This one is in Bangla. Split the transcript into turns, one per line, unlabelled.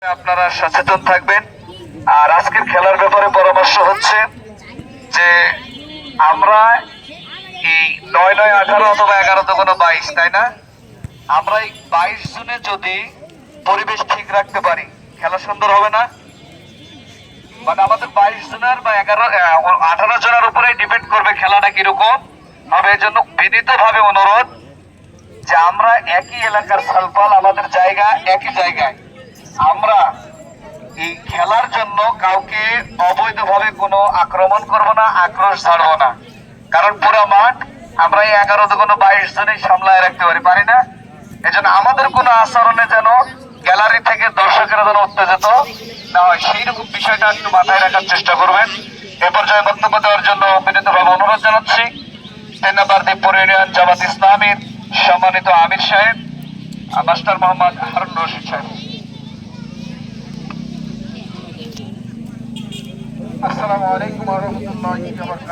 আপনারা সচেতন থাকবেন। আর আজকের খেলার ব্যাপারে পরামর্শ হচ্ছে যে আমরা এই 9-9-18 অথবা 11-22, তাই না? আমরা এই 22 জুনে যদি পরিবেশ ঠিক রাখতে পারি, খেলা সুন্দর হবে না? মানে আমাদের 22 জনের বা 18 জনের উপরে ডিপেন্ড করবে খেলাটা কিরকম হবে। এই জন্য বিনীত ভাবে অনুরোধ যে আমরা একই এলাকার সালপাল, আমাদের জায়গা একই জায়গায়, আমরা এই খেলার জন্য কাউকে অবৈধভাবে কোনো আক্রমণ করব না, আক্রোশ ছাড়বো না। কারণ পুরো মাঠ আমরা এই 11-22 জনেই সামলায় রাখতে পারি না। এজন্য আমাদের কোনো আচরণে যেন গ্যালারি থেকে দর্শকেরা যেন উত্তেজিত না হয়, সেইরকম বিষয়টা একটু মাথায় রাখার চেষ্টা করবেন। এ পর্যায়ে বক্তব্য দেওয়ার জন্য বিনীতভাবে অনুরোধ জানাচ্ছি 3 নম্বর দিকপুর ইউনিয়ন জামাত ইসলামীর সম্মানিত আমির সাহেব, মাস্টার মোহাম্মদ হারুন রশিদ সাহেব।
আসসালামু আলাইকুম ওয়া রাহমাতুল্লাহি ওয়া বারাকাতুহু।